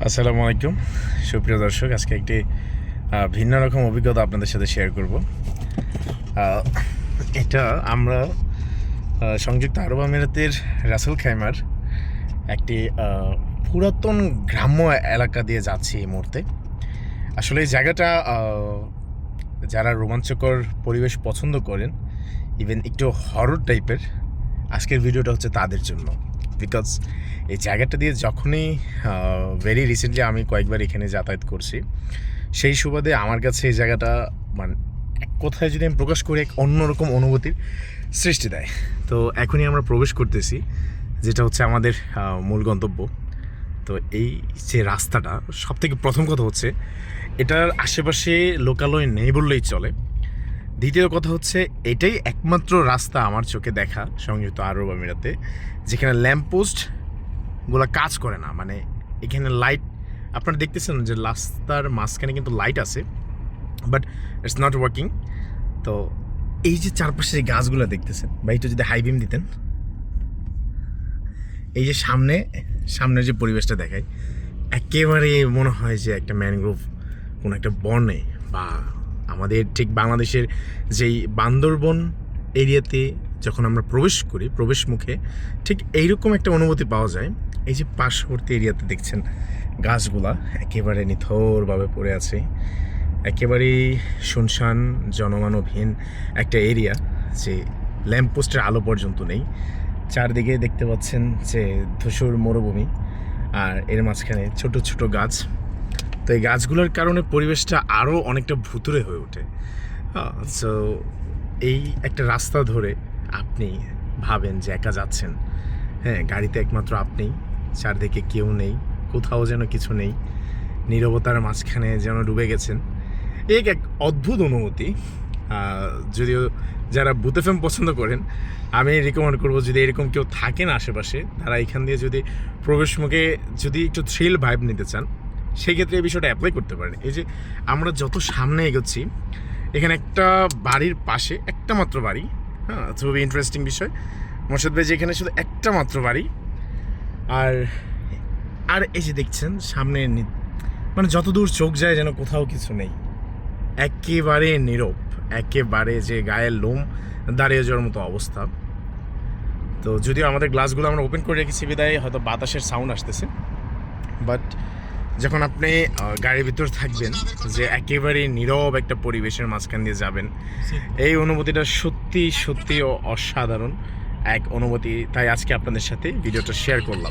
আসসালামু আলাইকুম সুপ্রিয় দর্শক, আজকে একটি ভিন্ন রকম অভিজ্ঞতা আপনাদের সাথে শেয়ার করব। এটা আমরা সংযুক্ত আরব আমিরাতের রাসেল খাইমার একটি পুরাতন গ্রাম্য এলাকা দিয়ে যাচ্ছি এই মুহূর্তে। আসলে এই জায়গাটা যারা রোমাঞ্চকর পরিবেশ পছন্দ করেন, ইভেন একটু হরর টাইপের, আজকের ভিডিওটা হচ্ছে তাদের জন্য। বিকজ এই জায়গাটা দিয়ে যখনই ভেরি রিসেন্টলি আমি কয়েকবার এখানে যাতায়াত করছি, সেই সুবাদে আমার কাছে এই জায়গাটা মানে এক কথায় যদি আমি প্রকাশ করি, এক অন্যরকম অনুভূতির সৃষ্টি দেয়। তো এখনই আমরা প্রবেশ করতেছি, যেটা হচ্ছে আমাদের মূল গন্তব্য। তো এই যে রাস্তাটা, সবথেকে প্রথম কথা হচ্ছে এটার আশেপাশে লোকালয় নেই বললেই চলে। দ্বিতীয় কথা হচ্ছে এটাই একমাত্র রাস্তা আমার চোখে দেখা সংযুক্ত আরব আমিরাতে যেখানে ল্যাম্পপোস্টগুলো কাজ করে না। মানে এখানে লাইট আপনারা দেখতেছেন যে রাস্তার মাঝখানে কিন্তু লাইট আছে, বাট ইটস নট ওয়ার্কিং। তো এই যে চারপাশে যে গাছগুলো দেখতেছেন, বা একটু যদি হাই বিম দিতেন, এই যে সামনের যে পরিবেশটা দেখায়, একেবারে মনে হয় যে একটা ম্যানগ্রোভ কোনো একটা বনে, বা আমাদের ঠিক বাংলাদেশের যেই বান্দরবন এরিয়াতে যখন আমরা প্রবেশ করি, প্রবেশ মুখে ঠিক এইরকম একটা অনুভূতি পাওয়া যায়। এই যে পার্শ্ববর্তী এরিয়াতে দেখছেন গাছগুলা একেবারে নিথরভাবে পড়ে আছে, একেবারেই শুনশান জনমানবহীন একটা এরিয়া, যে ল্যাম্পপোস্টের আলো পর্যন্ত নেই। চারদিকে দেখতে পাচ্ছেন যে ধূসর মরুভূমি, আর এর মাঝখানে ছোট ছোট গাছ। তো এই গাছগুলোর কারণে পরিবেশটা আরও অনেকটা ভুতুড়ে হয়ে ওঠে। সো এই একটা রাস্তা ধরে আপনি ভাবেন যে একা যাচ্ছেন, হ্যাঁ, গাড়িতে একমাত্র আপনি, চারদিকে কেউ নেই, কোথাও যেন কিছু নেই, নীরবতার মাঝখানে যেন ডুবে গেছেন। এক অদ্ভুত অনুভূতি। যদিও যারা ভূত ফিল্ম পছন্দ করেন, আমি রিকমেন্ড করবো, যদি এরকম কেউ থাকেন আশেপাশে, তারা এখান দিয়ে যদি প্রবেশ মুখে যদি একটু থ্রিল ভাইব নিতে চান, সেই ক্ষেত্রে এই বিষয়টা অ্যাপ্লাই করতে পারেন। এই যে আমরা যত সামনে এগোচ্ছি, এখানে একটা বাড়ির পাশে একটা মাত্র বাড়ি, হ্যাঁ, খুবই ইন্টারেস্টিং বিষয় মোর্শেদ ভাই, যে এখানে শুধু একটা মাত্র বাড়ি। আর এই যে দেখছেন সামনে, মানে যতদূর চোখ যায় যেন কোথাও কিছু নেই, একেবারে নীরব, একেবারে যে গায়ের লোম দাঁড়িয়ে যাওয়ার মতো অবস্থা। তো যদিও আমাদের গ্লাসগুলো আমরা ওপেন করে রেখেছি বিদায় হয়তো বাতাসের সাউন্ড আসতেছে, বাট যখন আপনি গাড়ির ভিতর থাকবেন, যে একেবারে নীরব একটা পরিবেশের মাঝখান দিয়ে যাবেন, এই অনুভূতিটা সত্যি সত্যি অসাধারণ এক অনুভূতি। তাই আজকে আপনাদের সাথে ভিডিওটা শেয়ার করলাম।